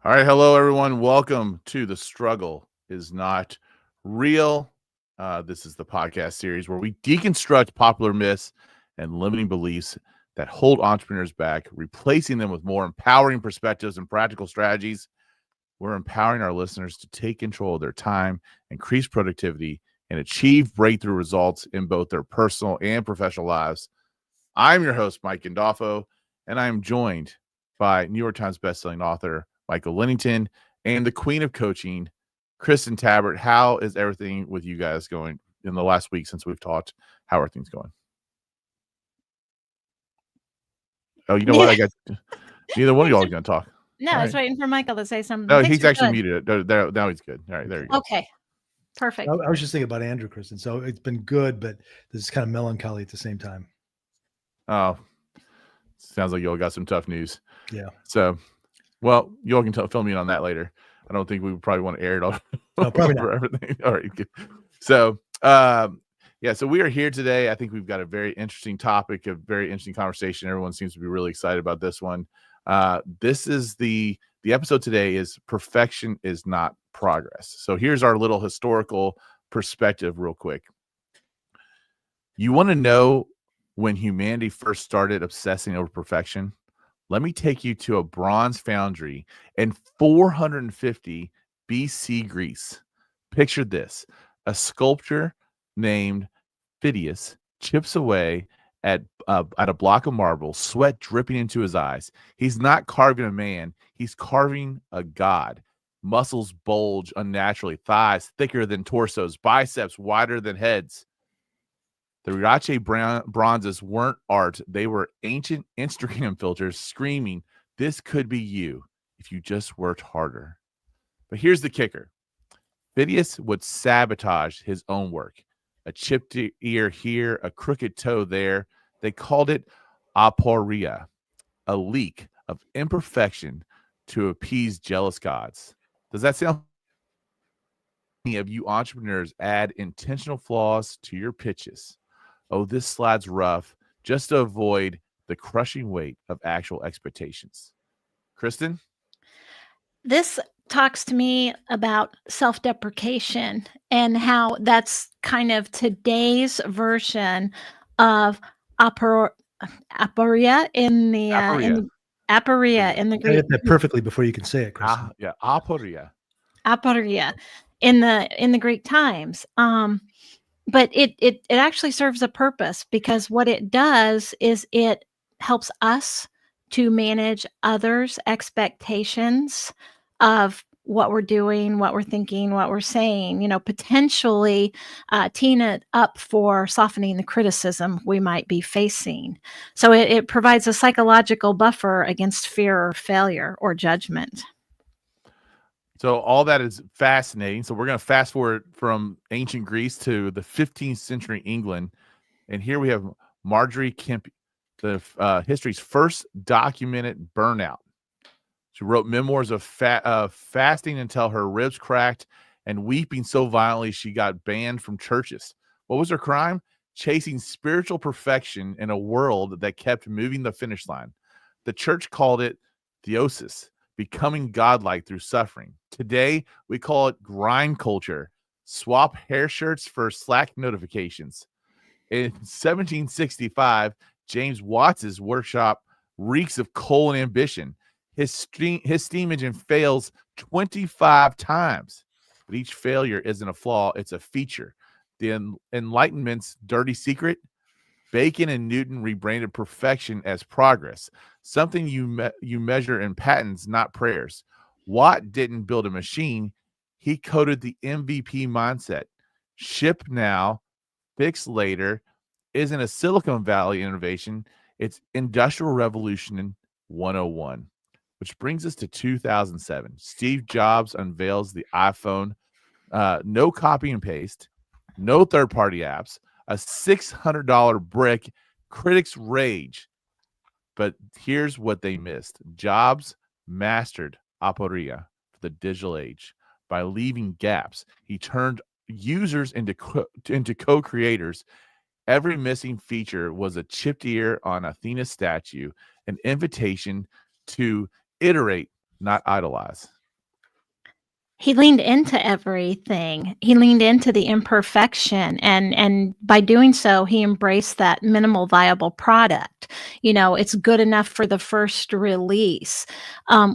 All right. Hello, everyone. Welcome to The Struggle is Not Real. This is the podcast series where we deconstruct popular myths and limiting beliefs that hold entrepreneurs back, replacing them with more empowering perspectives and practical strategies. We're empowering our listeners to take control of their time, increase productivity, and achieve breakthrough results in both their personal and professional lives. I'm your host, Mike Gandolfo, and I am joined by New York Times bestselling author Michael Lennington and the queen of coaching, Kristin Tabbert. How is everything with you guys going in the last week since we've talked? How are things going? Oh, you know what? I got neither one of y'all are going to talk. No, I was waiting for Michael to say something. No, he's actually muted it. Now he's good. All right, there you go. Okay, perfect. I was just thinking about Andrew, Kristin. So it's been good, but this is kind of melancholy at the same time. Oh, sounds like y'all got some tough news. Yeah. So, well, y'all can fill me in on that later. I don't think we would probably want to air it all. No, probably not. Everything. All right. Good. So, so we are here today. I think we've got a very interesting topic, a very interesting conversation. Everyone seems to be really excited about this one. This is the episode today is perfection is not progress. So here's our little historical perspective real quick. You want to know when humanity first started obsessing over perfection? Let me take you to a bronze foundry in 450 BC Greece. Picture this. A sculptor named Phidias chips away at a block of marble, sweat dripping into his eyes. He's not carving a man. He's carving a god. Muscles bulge unnaturally, thighs thicker than torsos, biceps wider than heads. The Riace bronzes weren't art. They were ancient Instagram filters screaming, "This could be you if you just worked harder." But here's the kicker. Phidias would sabotage his own work. A chipped ear here, a crooked toe there. They called it aporia, a leak of imperfection to appease jealous gods. Does that sound? Many of you entrepreneurs add intentional flaws to your pitches. Oh, this slide's rough, just to avoid the crushing weight of actual expectations. Kristin? This talks to me about self-deprecation and how that's kind of today's version of aporia in the aporia in the Greek. Get that perfectly before you can say it, Kristin. Yeah, aporia. Aporia in the Greek times. But it actually serves a purpose, because what it does is it helps us to manage others' expectations of what we're doing, what we're thinking, what we're saying, potentially teeing it up for softening the criticism we might be facing. So it provides a psychological buffer against fear or failure or judgment. So all that is fascinating. So we're going to fast forward from ancient Greece to the 15th century England. And here we have Marjorie Kempe, the history's first documented burnout. She wrote memoirs of fasting until her ribs cracked and weeping so violently she got banned from churches. What was her crime? Chasing spiritual perfection in a world that kept moving the finish line. The church called it theosis, becoming godlike through suffering. Today, we call it grind culture. Swap hair shirts for Slack notifications. In 1765, James Watts's workshop reeks of coal and ambition. His steam engine fails 25 times. But each failure isn't a flaw, it's a feature. The Enlightenment's dirty secret? Bacon and Newton rebranded perfection as progress, something you measure in patents, not prayers. Watt didn't build a machine. He coded the MVP mindset. Ship now, fix later isn't a Silicon Valley innovation. It's Industrial Revolution 101, which brings us to 2007. Steve Jobs unveils the iPhone. No copy and paste, no third-party apps, a $600 brick. Critics rage. But here's what they missed. Jobs mastered aporia for the digital age. By leaving gaps, he turned users into co-creators. Every missing feature was a chipped ear on Athena's statue, an invitation to iterate not idolize. He leaned into everything. He leaned into the imperfection, and by doing so, he embraced that minimal viable product. It's good enough for the first release.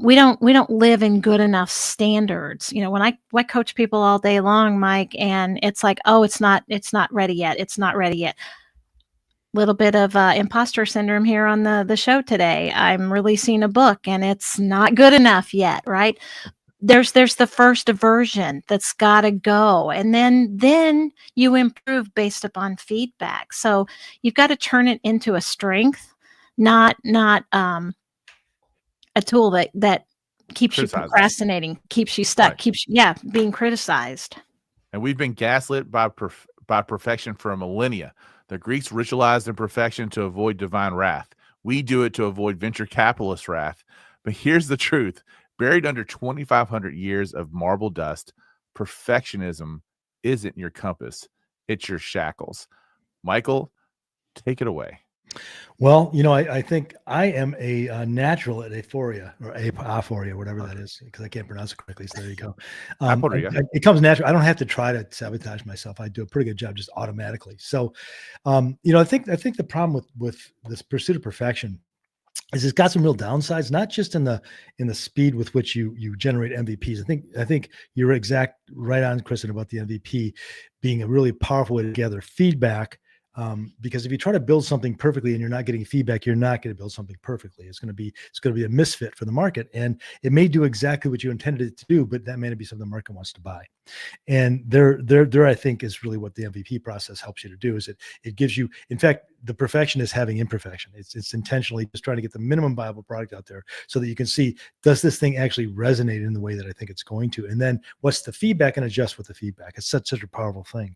We don't live in good enough standards. When I coach people all day long, Mike, and it's like, oh, it's not ready yet. It's not ready yet. Little bit of imposter syndrome here on the show today. I'm releasing a book and it's not good enough yet, right? There's the first version that's got to go, and then you improve based upon feedback. So you've got to turn it into a strength, not a tool that keeps you procrastinating, keeps you stuck, right. Being criticized. And we've been gaslit by perfection for a millennia. The Greeks ritualized imperfection to avoid divine wrath. We do it to avoid venture capitalist wrath. But here's the truth. Buried under 2,500 years of marble dust, perfectionism isn't your compass. It's your shackles. Michael, take it away. Well, I think I am a natural at aphoria or aphoria, whatever that is, because I can't pronounce it correctly. So there you go. It comes natural. I don't have to try to sabotage myself. I do a pretty good job just automatically. So, I think the problem with this pursuit of perfection is it's got some real downsides, not just in the speed with which you generate MVPs. I think you're right on, Kristin, about the MVP being a really powerful way to gather feedback. Because if you try to build something perfectly and you're not getting feedback, you're not going to build something perfectly. It's going to be a misfit for the market, and it may do exactly what you intended it to do, but that may not be something the market wants to buy. And there, I think, is really what the MVP process helps you to do. Is it gives you, in fact, the perfection is having imperfection. It's intentionally just trying to get the minimum viable product out there so that you can see, does this thing actually resonate in the way that I think it's going to? And then what's the feedback, and adjust with the feedback. It's such a powerful thing.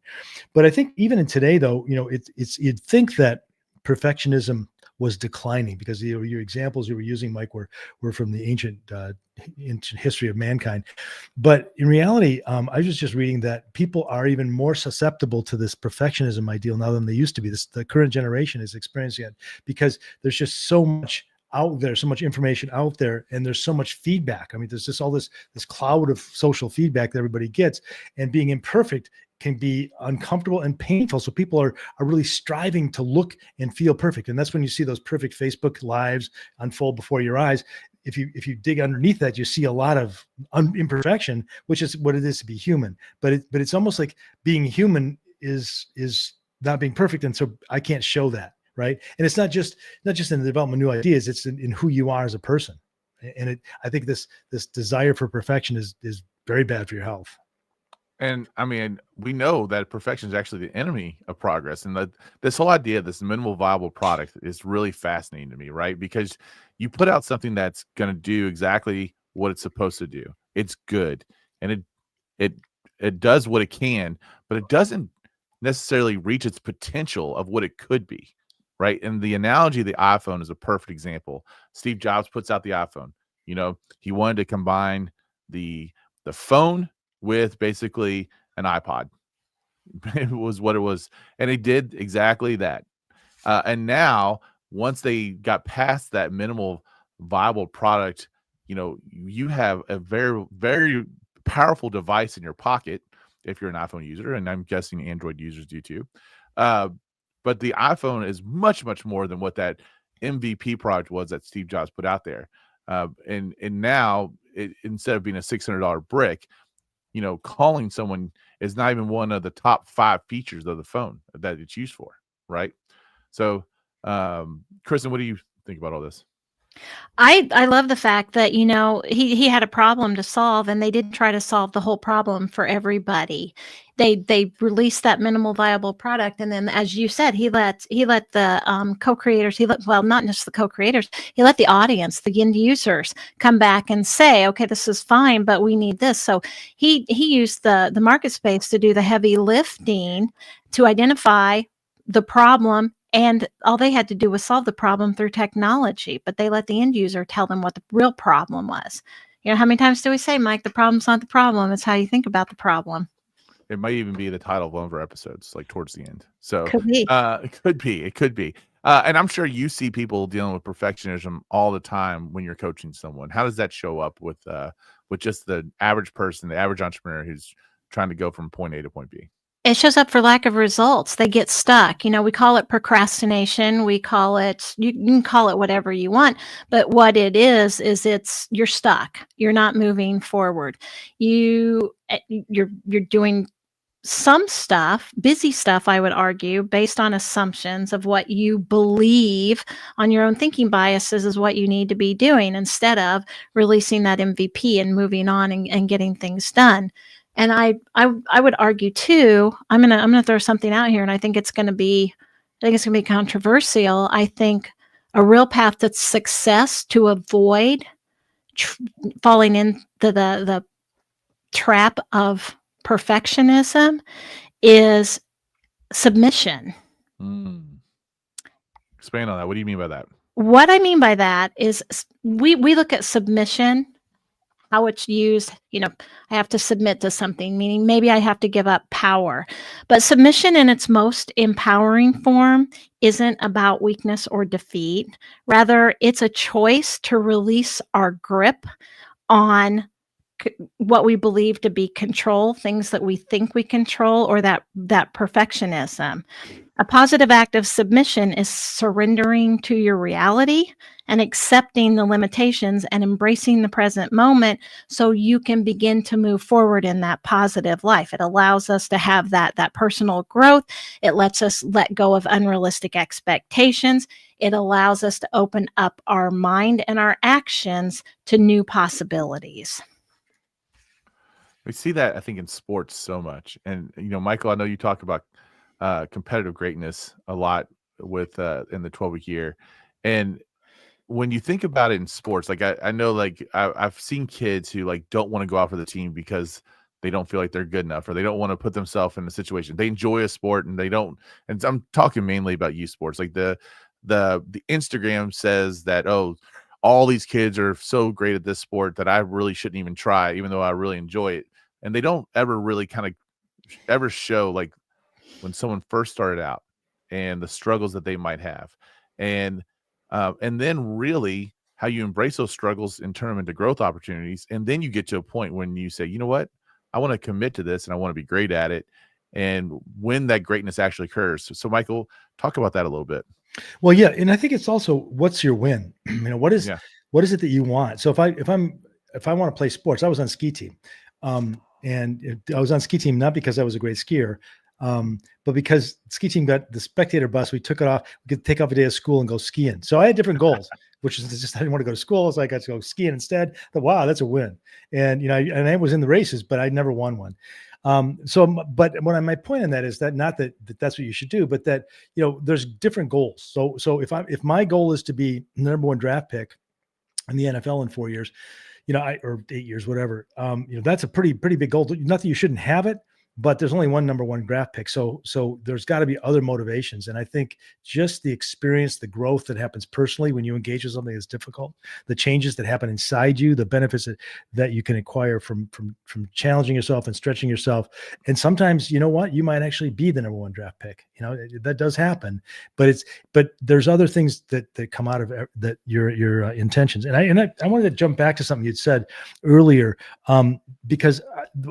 But I think even in today, though, you'd think that perfectionism was declining, because your examples you were using, Mike, were from the ancient history of mankind. But in reality, I was just reading that people are even more susceptible to this perfectionism ideal now than they used to be. The current generation is experiencing it because there's just so much out there, so much information out there, and there's so much feedback. I mean, there's just all this cloud of social feedback that everybody gets, and being imperfect can be uncomfortable and painful. So people are really striving to look and feel perfect. And that's when you see those perfect Facebook lives unfold before your eyes. If you dig underneath that, you see a lot of imperfection, which is what it is to be human. But it's almost like being human is not being perfect. And so I can't show that. Right. And it's not just in the development of new ideas, it's in who you are as a person. And I think this desire for perfection is very bad for your health. And I mean, we know that perfection is actually the enemy of progress. And this whole idea, this minimal viable product, is really fascinating to me, right? Because you put out something that's going to do exactly what it's supposed to do. It's good, and it does what it can, but it doesn't necessarily reach its potential of what it could be, right? And the analogy of the iPhone is a perfect example. Steve Jobs puts out the iPhone. He wanted to combine the phone with basically an iPod. It was what it was. And he did exactly that. And now, once they got past that minimal viable product, you have a very, very powerful device in your pocket if you're an iPhone user. And I'm guessing Android users do too. But the iPhone is much, much more than what that MVP product was that Steve Jobs put out there. And now, instead of being a $600 brick, calling someone is not even one of the top 5 features of the phone that it's used for, right? So, Kristin, what do you think about all this? I love the fact that, he had a problem to solve, and they didn't try to solve the whole problem for everybody. They released that minimal viable product, and then, as you said, he let the co-creators, not just the co-creators, he let the audience, the end users, come back and say, okay, this is fine, but we need this. So he used the market space to do the heavy lifting, to identify the problem, and all they had to do was solve the problem through technology, but they let the end user tell them what the real problem was. How many times do we say, Mike, the problem's not the problem, it's how you think about the problem? It might even be the title of one of our episodes, like towards the end. So could be. It could be. And I'm sure you see people dealing with perfectionism all the time when you're coaching someone. How does that show up with just the average person, the average entrepreneur who's trying to go from point A to point B? It shows up for lack of results. They get stuck. We call it procrastination. We call it, you can call it whatever you want, but what it is you're stuck. You're not moving forward. You're doing some stuff, busy stuff, I would argue, based on assumptions of what you believe on your own thinking biases is what you need to be doing, instead of releasing that MVP and moving on and getting things done. And I would argue too, I'm gonna throw something out here, and I think it's gonna be controversial. I think a real path to success, to avoid falling into the trap of perfectionism, is submission. Expand on that. What do you mean by that? What I mean by that is we look at submission, how it's used. I have to submit to something, meaning maybe I have to give up power. But submission in its most empowering form isn't about weakness or defeat. Rather, it's a choice to release our grip on what we believe to be control, things that we think we control, or that perfectionism. A positive act of submission is surrendering to your reality and accepting the limitations and embracing the present moment so you can begin to move forward in that positive life. It allows us to have that personal growth. It lets us let go of unrealistic expectations. It allows us to open up our mind and our actions to new possibilities. We see that, I think, in sports so much. And, Michael, I know you talk about competitive greatness a lot with in the 12-week year. And when you think about it in sports, like I know, like I've seen kids who like don't want to go out for the team because they don't feel like they're good enough, or they don't want to put themselves in a situation. They enjoy a sport and they don't. And I'm talking mainly about youth sports. Like the Instagram says that, oh, all these kids are so great at this sport that I really shouldn't even try, even though I really enjoy it. And they don't ever really kind of ever show like when someone first started out and the struggles that they might have. And then really how you embrace those struggles and turn them into growth opportunities. And then you get to a point when you say, you know what, I want to commit to this and I want to be great at it. And when that greatness actually occurs. So Michael, talk about that a little bit. Well, yeah. And I think it's also, what's your win? What is it that you want? So if I want to play sports, I was on ski team. And I was on ski team, not because I was a great skier, but because ski team got the spectator bus, we took it off, we could take off a day of school and go skiing. So I had different goals, which is just, I didn't want to go to school. So I got to go skiing instead. But wow, that's a win. And, and I was in the races, but I never won one. But my point in that is that not that that's what you should do, but that, there's different goals. So if my goal is to be the number one draft pick in the NFL in 4 years, or 8 years, whatever, that's a pretty big goal. Not that you shouldn't have it, but there's only one number one draft pick. So there's got to be other motivations. And I think just the experience, the growth that happens personally when you engage with something that's difficult, the changes that happen inside you, the benefits that you can acquire from challenging yourself and stretching yourself. And sometimes, you might actually be the number one draft pick. That does happen, but there's other things that come out of that, your intentions. And I wanted to jump back to something you'd said earlier, because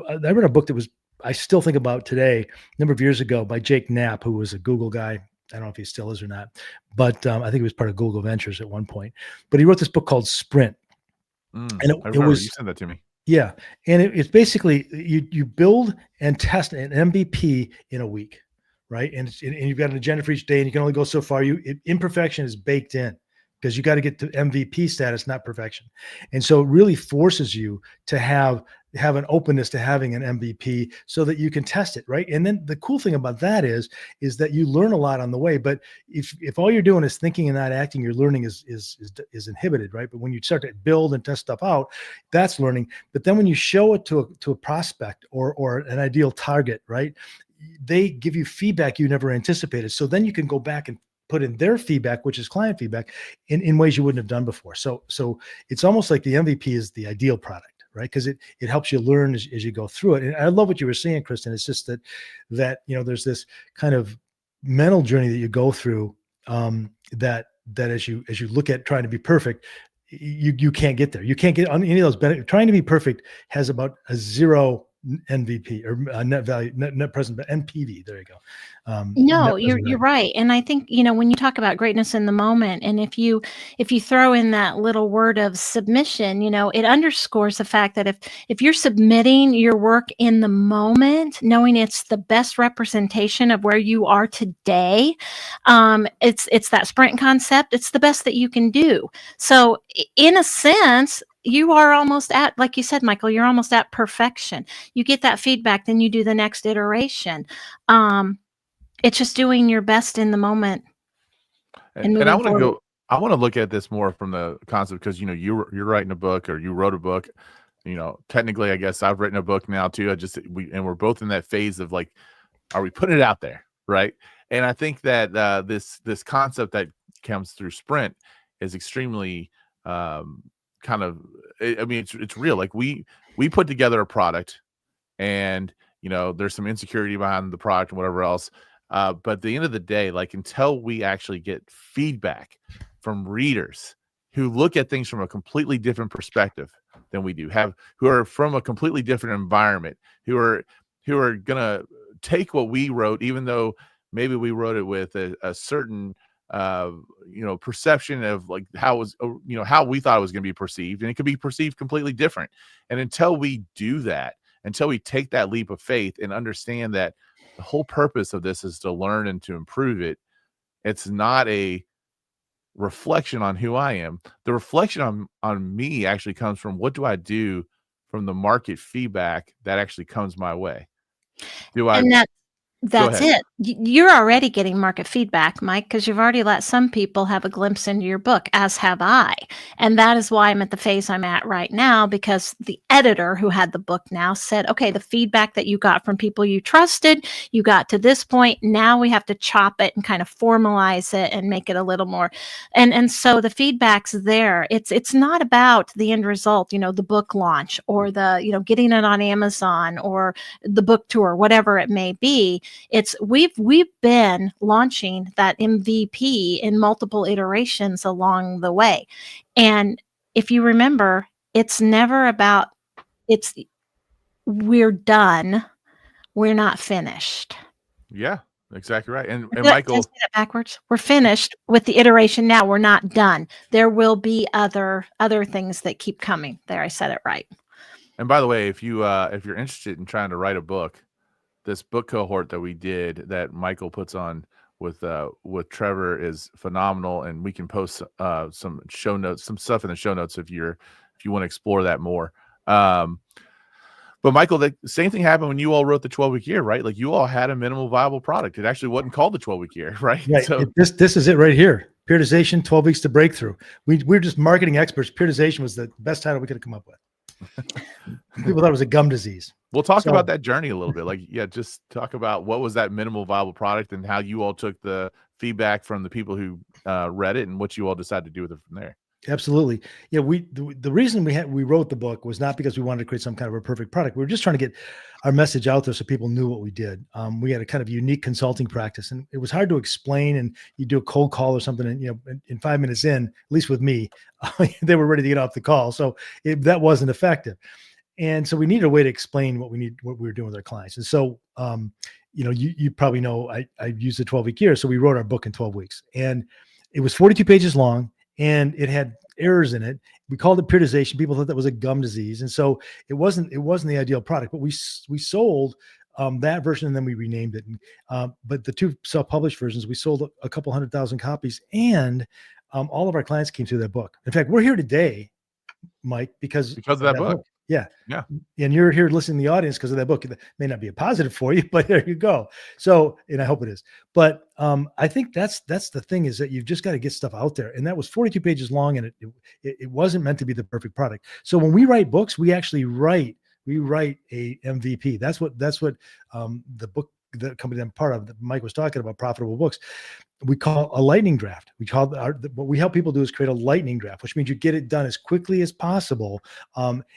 I read a book that I still think about today, a number of years ago, by Jake Knapp, who was a Google guy. I don't know if he still is or not, but I think he was part of Google Ventures at one point. But he wrote this book called Sprint. And it was, you sent that to me. Yeah. And it's basically, you build and test an MVP in a week, right? And you've got an agenda for each day, and you can only go so far. Imperfection is baked in, because you got to get to MVP status, not perfection. And so it really forces you to have an openness to having an MVP so that you can test it, right? And then the cool thing about that is that you learn a lot on the way. But if all you're doing is thinking and not acting, your learning is inhibited, right? But when you start to build and test stuff out, that's learning. But then when you show it to a prospect or an ideal target, right, they give you feedback you never anticipated. So then you can go back and put in their feedback, which is client feedback, in ways you wouldn't have done before. So it's almost like the MVP is the ideal product, right? Because it helps you learn as you go through it. And I love what you were saying, Kristin. It's just that there's this kind of mental journey that you go through. And that as you look at trying to be perfect, you can't get there. You can't get on any of those benefits. Trying to be perfect has about a 0 NVP or net value, net present NPV. There you go. No, you're right. And I think, when you talk about greatness in the moment, and if you throw in that little word of submission, it underscores the fact that if you're submitting your work in the moment, knowing it's the best representation of where you are today, it's that sprint concept. It's the best that you can do. So in a sense, you are almost at, like you said, Michael, you're almost at perfection. You get that feedback, then you do the next iteration. It's just doing your best in the moment. And I want to look at this more from the concept, because you're writing a book, or you wrote a book. Technically, I guess I've written a book now too. We're both in that phase of like, are we putting it out there, right? And I think that this concept that comes through Sprint is extremely it's real. Like we put together a product, and there's some insecurity behind the product and whatever else. But at the end of the day, like, until we actually get feedback from readers who look at things from a completely different perspective than we do, who are from a completely different environment, who are gonna take what we wrote, even though maybe we wrote it with a certain perception of like how we thought it was going to be perceived, and it could be perceived completely different. And until we do that, until we take that leap of faith and understand that the whole purpose of this is to learn and to improve it, it's not a reflection on who I am. The reflection on me actually comes from what do I do from the market feedback that actually comes my way. That's it. You're already getting market feedback, Mike, because you've already let some people have a glimpse into your book, as have I. And that is why I'm at the phase I'm at right now, because the editor who had the book now said, okay, the feedback that you got from people you trusted, you got to this point. Now we have to chop it and kind of formalize it and make it a little more. And so the feedback's there. It's not about the end result, the book launch, or the, getting it on Amazon, or the book tour, whatever it may be. It's we've been launching that MVP in multiple iterations along the way. And if you remember, it's never about we're done, we're not finished. Yeah, exactly right. And Michael, did I say that backwards? We're finished with the iteration now. We're not done. There will be other things that keep coming. There, I said it right. And by the way, if you're interested in trying to write a book, this book cohort that we did, that Michael puts on with Trevor, is phenomenal, and we can post some show notes, some stuff in the show notes if you want to explore that more. But Michael, the same thing happened when you all wrote the 12-week year, right? Like, you all had a minimal viable product. It actually wasn't called the 12-week year, right? Right. So this is it right here. Periodization, 12 weeks to breakthrough. We're just marketing experts. Periodization was the best title we could have come up with. People thought it was a gum disease. We'll talk about that journey a little bit. Like, just talk about what was that minimal viable product, and how you all took the feedback from the people who read it, and what you all decided to do with it from there. Absolutely. Yeah. The reason we wrote the book was not because we wanted to create some kind of a perfect product. We were just trying to get our message out there so people knew what we did. We had a kind of unique consulting practice, and it was hard to explain. And you do a cold call or something, and in 5 minutes in, at least with me, they were ready to get off the call. So that wasn't effective. And so we needed a way to explain what we were doing with our clients. And so, you probably know I used the 12-week year. So we wrote our book in 12 weeks, and it was 42 pages long, and it had errors in it. We called it periodization. People thought that was a gum disease. And so it wasn't the ideal product, but we sold that version, and then we renamed it. But the two self-published versions, we sold a couple 100,000 copies, and all of our clients came through that book. In fact, we're here today, Mike, because of that book. Yeah. Yeah. And you're here listening to the audience because of that book. It may not be a positive for you, but there you go. So, and I hope it is. But I think that's the thing, is that you've just got to get stuff out there. And that was 42 pages long, and it wasn't meant to be the perfect product. So when we write books, we actually write a MVP. That's what the book, the company I'm part of, that Mike was talking about, Profitable Books, we call a lightning draft. What we help people do is create a lightning draft, which means you get it done as quickly as possible.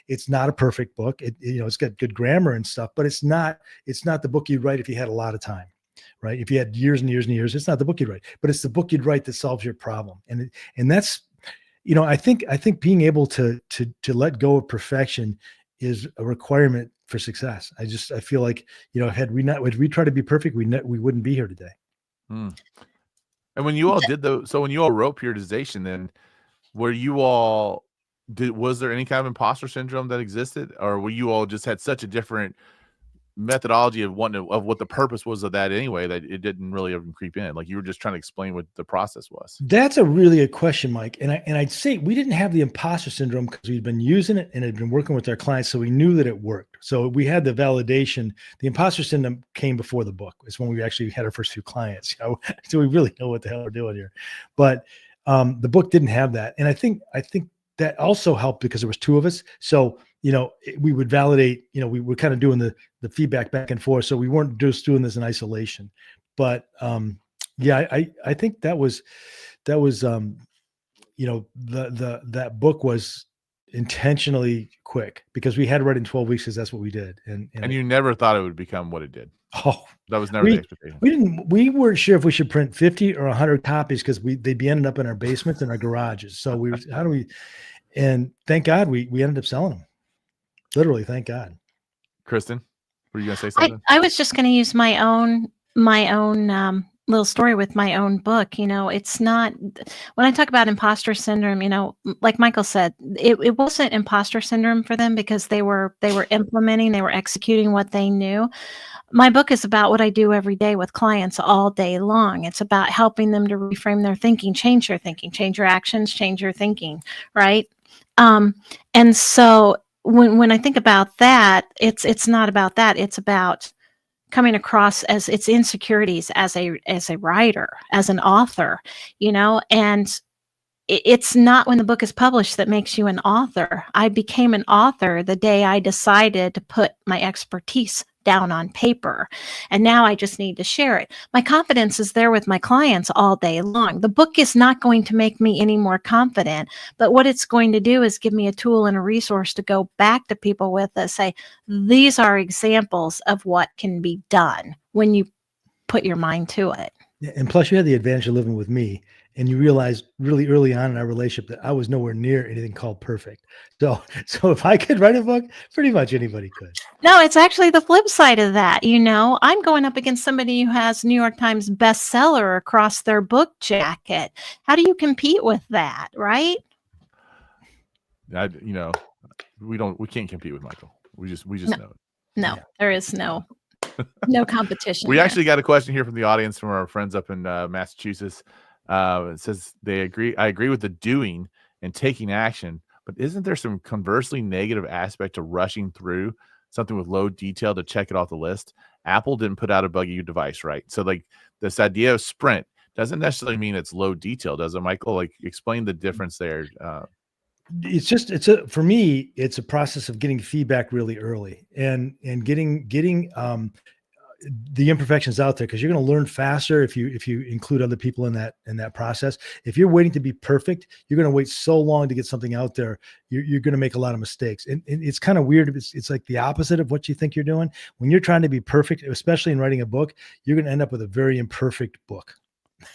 It's not a perfect book. It's got good grammar and stuff, but it's not the book you'd write if you had a lot of time. right? If you had years and years and years, it's not the book you'd write, but it's the book you'd write that solves your problem. And that's, I think being able to let go of perfection is a requirement for success. I feel like, had we tried to be perfect, we wouldn't be here today. And when you all when you all wrote periodization, then was there any kind of imposter syndrome that existed, or were you all just had such a different methodology of what the purpose was of that anyway, that it didn't really even creep in? Like, you were just trying to explain what the process was? That's a really good question, Mike. And I'd say we didn't have the imposter syndrome because we'd been using it and had been working with our clients, so we knew that it worked. So we had the validation. The imposter syndrome came before the book. It's when we actually had our first few clients. So we really know what the hell we're doing here. But the book didn't have that, and I think that also helped because there was two of us. So we would validate. We were kind of doing the feedback back and forth. So we weren't just doing this in isolation. But I think that book was intentionally quick because we had to write in 12 weeks because that's what we did. And you never thought it would become what it did. Oh, that was never the expectation. We weren't sure if we should print 50 or 100 copies because they'd be ended up in our basements and our garages. So and thank God we ended up selling them. Literally, thank God. Kristin, were you going to say something? I was just going to use my own little story with my own book. It's not, when I talk about imposter syndrome, like Michael said, it wasn't imposter syndrome for them because they were implementing, they were executing what they knew. My book is about what I do every day with clients all day long. It's about helping them to reframe their thinking, change your thinking, change your actions, change your thinking, right? And so when I think about that, it's not about that. It's about coming across as its insecurities as a writer, as an author, and it's not when the book is published that makes you an author. I became an author the day I decided to put my expertise down on paper. And now I just need to share it. My confidence is there with my clients all day long. The book is not going to make me any more confident, but what it's going to do is give me a tool and a resource to go back to people with and say, these are examples of what can be done when you put your mind to it. Yeah, and plus you had the advantage of living with me, and you realized really early on in our relationship that I was nowhere near anything called perfect. So if I could write a book, pretty much anybody could. No, it's actually the flip side of that. I'm going up against somebody who has New York Times bestseller across their book jacket. How do you compete with that, right? We can't compete with Michael. We just know it. No, there is no competition. We actually got a question here from the audience from our friends up in Massachusetts. It says I agree with the doing and taking action, but isn't there some conversely negative aspect to rushing through something with low detail to check it off the list? Apple didn't put out a buggy device, right? So like this idea of sprint doesn't necessarily mean it's low detail, does it, Michael? Like, explain the difference there. For me, it's a process of getting feedback really early and getting the imperfections out there, because you're going to learn faster if you include other people in that process. If you're waiting to be perfect, you're going to wait so long to get something out there. You're going to make a lot of mistakes, and it's kind of weird. It's like the opposite of what you think you're doing. When you're trying to be perfect, especially in writing a book, you're going to end up with a very imperfect book.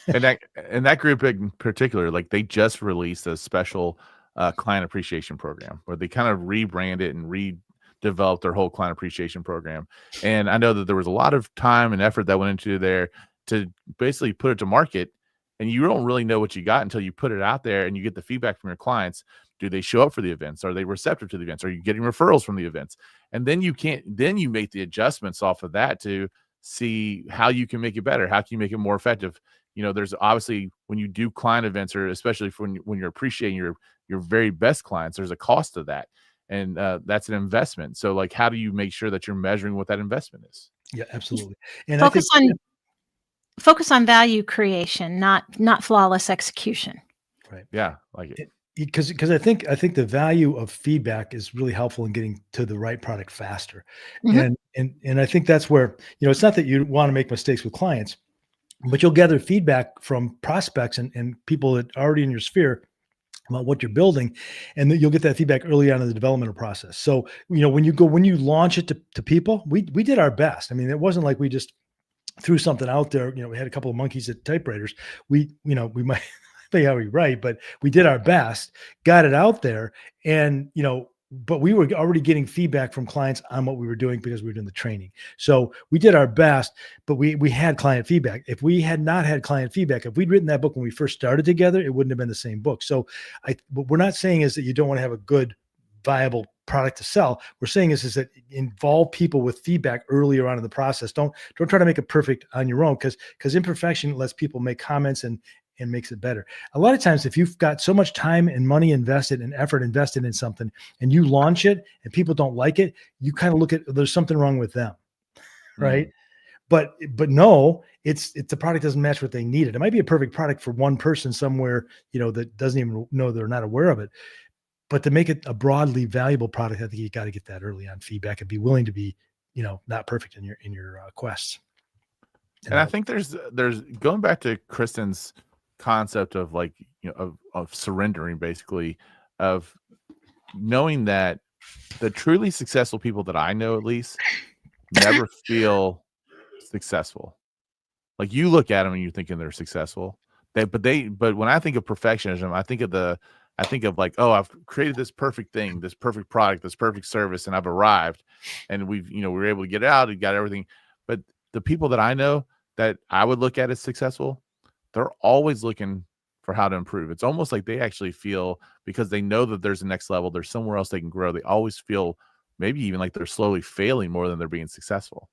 And that group in particular, like, they just released a special client appreciation program where they kind of rebrand it and redeveloped their whole client appreciation program. And I know that there was a lot of time and effort that went into there to basically put it to market, and you don't really know what you got until you put it out there and you get the feedback from your clients. Do they show up for the events? Are they receptive to the events? Are you getting referrals from the events? And then you make the adjustments off of that to see how you can make it better. How can you make it more effective? There's obviously, when you do client events, or especially when you're appreciating your very best clients, there's a cost to that. And that's an investment. So, like, how do you make sure that you're measuring what that investment is? Yeah, absolutely. And focus on value creation, not flawless execution. Right. Yeah, like it. Because I think the value of feedback is really helpful in getting to the right product faster. Mm-hmm. And I think that's where, it's not that you want to make mistakes with clients, but you'll gather feedback from prospects and people that are already in your sphere about what you're building, and you'll get that feedback early on in the developmental process. So, when you launch it to people, we did our best. I mean, it wasn't like we just threw something out there. We had a couple of monkeys at typewriters. We might say how we write, but we did our best, got it out there, and but we were already getting feedback from clients on what we were doing because we were doing the training. So we did our best, but we had client feedback. If we had not had client feedback, if we'd written that book when we first started together, it wouldn't have been the same book. So what we're not saying is that you don't want to have a good, viable product to sell. We're saying is that involve people with feedback earlier on in the process. Don't try to make it perfect on your own, because imperfection lets people make comments and makes it better. A lot of times, if you've got so much time and money invested and effort invested in something and you launch it and people don't like it, you kind of look at, there's something wrong with them. Right. But no, it's the product doesn't match what they needed. It might be a perfect product for one person somewhere, that doesn't even know, they're not aware of it. But to make it a broadly valuable product, I think you got to get that early on feedback and be willing to be, not perfect in your quests. And I think there's going back to Kristin's concept of of surrendering, basically, of knowing that the truly successful people that I know, at least, never feel successful. Like, you look at them and you're thinking they're successful. But when I think of perfectionism, I think of like, oh, I've created this perfect thing, this perfect product, this perfect service, and I've arrived, and we were able to get it out and got everything. But the people that I know that I would look at as successful, they're always looking for how to improve. It's almost like they actually feel, because they know that there's a next level, there's somewhere else they can grow. They always feel maybe even like they're slowly failing more than they're being successful.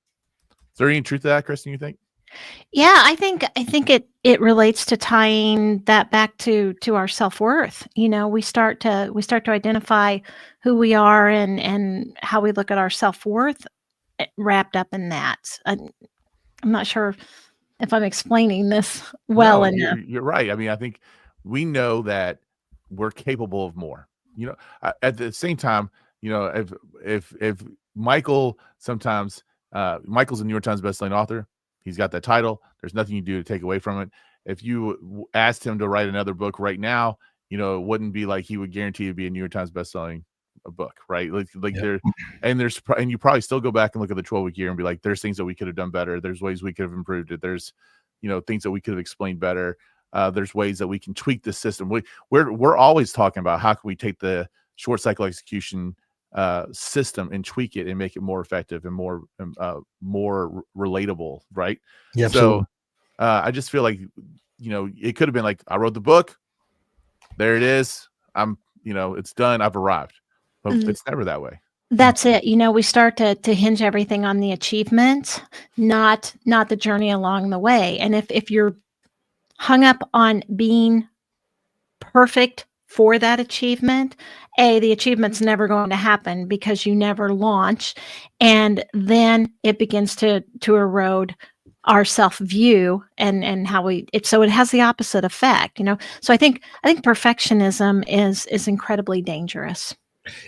Is there any truth to that, Kristin, you think? Yeah, I think it relates to tying that back to our self-worth. We start to identify who we are and how we look at our self-worth wrapped up in that. I'm not sure if I'm explaining this well enough. You're right. I mean, I think we know that we're capable of more. At the same time, if Michael sometimes Michael's a New York Times bestselling author. He's got that title. There's nothing you do to take away from it. If you asked him to write another book right now, it wouldn't be like he would guarantee it'd be a New York Times bestselling book, right? There, and you probably still go back and look at the 12-week year and be like, there's things that we could have done better. There's ways we could have improved it. There's, things that we could have explained better. There's ways that we can tweak the system. We're always talking about how can we take the short cycle execution system and tweak it and make it more effective and more relatable, right? Yeah. So I just feel like it could have been like, I wrote the book, there it is, I'm it's done, I've arrived, but it's never that way. That's it. We start to hinge everything on the achievement, not the journey along the way. And if you're hung up on being perfect for that achievement, the achievement's never going to happen because you never launch, and then it begins to erode our self-view and how so it has the opposite effect, So I think perfectionism is incredibly dangerous.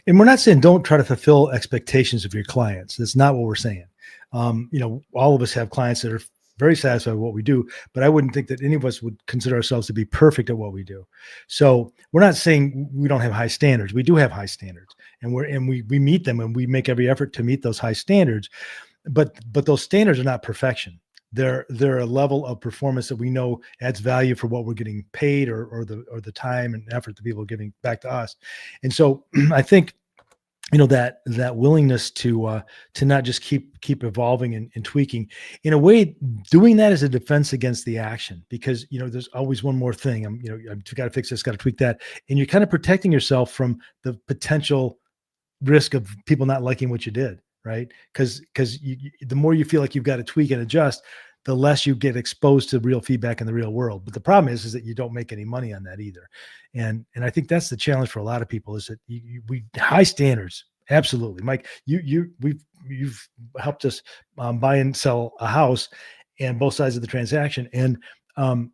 And we're not saying don't try to fulfill expectations of your clients. That's not what we're saying. All of us have clients that are very satisfied with what we do, but I wouldn't think that any of us would consider ourselves to be perfect at what we do. So we're not saying we don't have high standards. We do have high standards, and we meet them, and we make every effort to meet those high standards. But those standards are not perfection. They're a level of performance that we know adds value for what we're getting paid or the time and effort that people are giving back to us. And so I think that willingness to not just keep evolving and tweaking, in a way, doing that is a defense against the action, because there's always one more thing. I've got to fix this, got to tweak that, and you're kind of protecting yourself from the potential risk of people not liking what you did, right? Because the more you feel like you've got to tweak and adjust, the less you get exposed to real feedback in the real world. But the problem is that you don't make any money on that either. And I think that's the challenge for a lot of people, is that we high standards. Absolutely. Mike, you've helped us buy and sell a house, and both sides of the transaction. And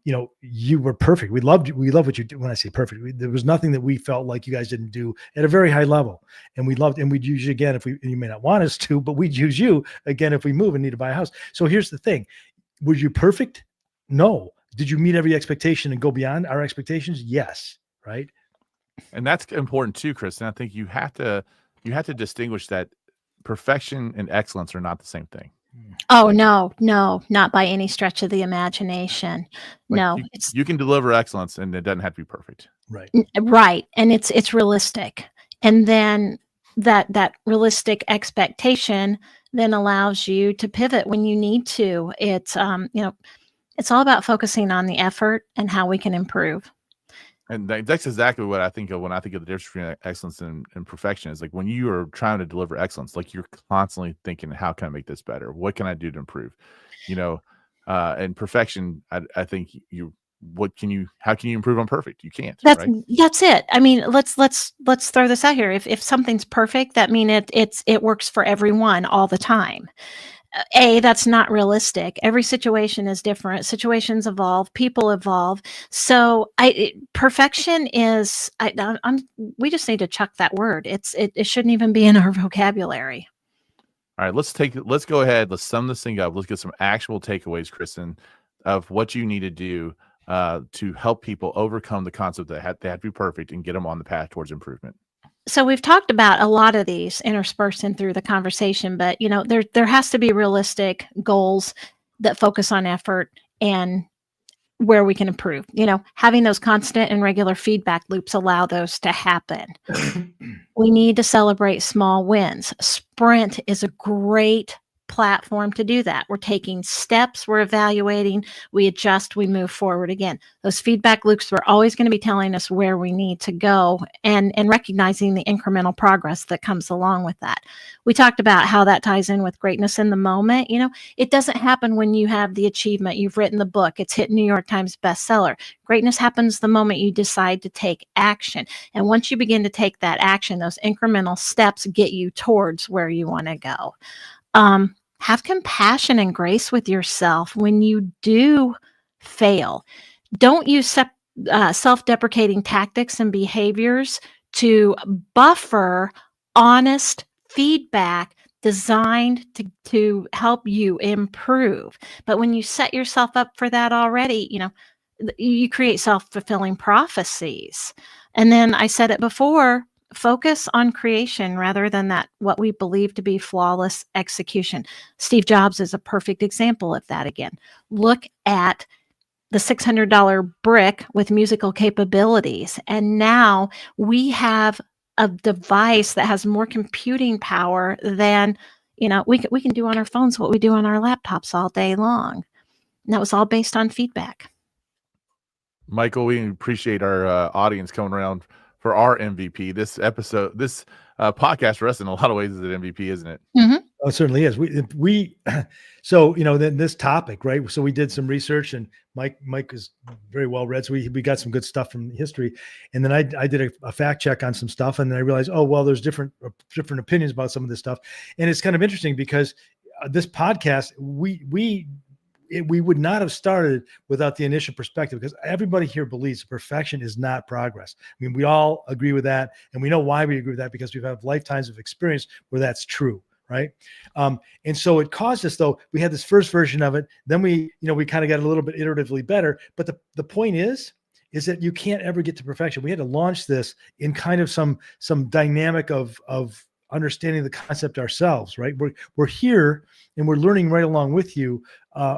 you were perfect. We loved what you did. When I say perfect, there was nothing that we felt like you guys didn't do at a very high level. And we'd use you again you may not want us to, but we'd use you again if we move and need to buy a house. So here's the thing. Were you perfect? No. Did you meet every expectation and go beyond our expectations? Yes. Right. And that's important too, Kristin. I think you have to distinguish that perfection and excellence are not the same thing. Oh, no, not by any stretch of the imagination. Like No, you can deliver excellence and it doesn't have to be perfect. Right. Right. And it's realistic. And then that realistic expectation then allows you to pivot when you need to. It's it's all about focusing on the effort and how we can improve. And that's exactly what I think of when I think of the difference between excellence and perfection. Is like when you are trying to deliver excellence, like you're constantly thinking, how can I make this better? What can I do to improve? And perfection, I think how can you improve on perfect? You can't. That's it. I mean, let's throw this out here. If something's perfect, that means it works for everyone all the time. That's not realistic. Every situation is different. Situations evolve. People evolve. So perfection is. We just need to chuck that word. It shouldn't even be in our vocabulary. All right, let's go ahead. Let's sum this thing up. Let's get some actual takeaways, Kristin, of what you need to do to help people overcome the concept that they have to be perfect and get them on the path towards improvement. So we've talked about a lot of these interspersed in through the conversation, but there has to be realistic goals that focus on effort and where we can improve. Having those constant and regular feedback loops allow those to happen. We need to celebrate small wins. Sprint is a great platform to do that. We're taking steps, we're evaluating, we adjust, we move forward again. Those feedback loops are always going to be telling us where we need to go and recognizing the incremental progress that comes along with that. We talked about how that ties in with greatness in the moment. It doesn't happen when you have the achievement, you've written the book, it's hit New York Times bestseller. Greatness happens the moment you decide to take action. And once you begin to take that action, those incremental steps get you towards where you want to go. Have compassion and grace with yourself when you do fail. Don't use self-deprecating tactics and behaviors to buffer honest feedback designed to help you improve. But when you set yourself up for that already, you create self-fulfilling prophecies. And then I said it before, focus on creation rather than what we believe to be flawless execution. Steve Jobs is a perfect example of that again. Look at the $600 brick with musical capabilities. And now we have a device that has more computing power than, we can do on our phones what we do on our laptops all day long. And that was all based on feedback. Michael, we appreciate our audience coming around for our MVP. This episode, this podcast for us in a lot of ways is an MVP, isn't it? Mm-hmm. Oh, it certainly is. We so then this topic, right? So we did some research, and Mike is very well read. So we got some good stuff from history, and then I did a fact check on some stuff, and then I realized, oh well, there's different opinions about some of this stuff, and it's kind of interesting because this podcast we would not have started without the initial perspective, because everybody here believes perfection is not progress. I mean, we all agree with that, and we know why we agree with that, because we've had lifetimes of experience where that's true, right? And so it caused us, though, we had this first version of it, then we kind of got a little bit iteratively better, but the point is that you can't ever get to perfection. We had to launch this in kind of some dynamic of understanding the concept ourselves, right? We're here and we're learning right along with you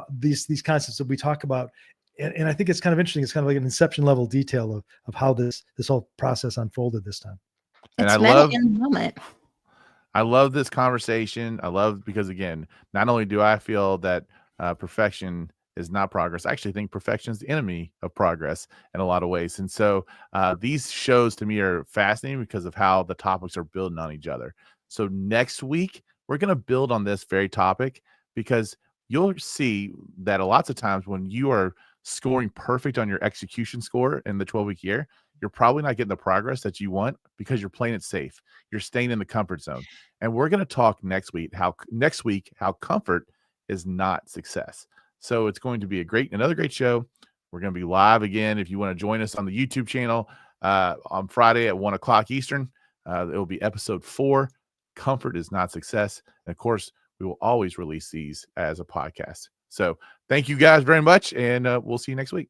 these concepts that we talk about, and I think it's kind of interesting. It's kind of like an inception level detail of how this whole process unfolded this time. And I love in the moment. I love this conversation. Because again, not only do I feel that perfection is not progress, I actually think perfection is the enemy of progress in a lot of ways. And so these shows to me are fascinating because of how the topics are building on each other. So next week, we're going to build on this very topic, because you'll see that lots of times when you are scoring perfect on your execution score in the 12-week year, you're probably not getting the progress that you want because you're playing it safe. You're staying in the comfort zone. And we're going to talk next week how comfort is not success. So it's going to be another great show. We're going to be live again. If you want to join us on the YouTube channel on Friday at 1:00 Eastern, it will be episode 4. Comfort is not success. And of course, we will always release these as a podcast. So thank you guys very much, and we'll see you next week.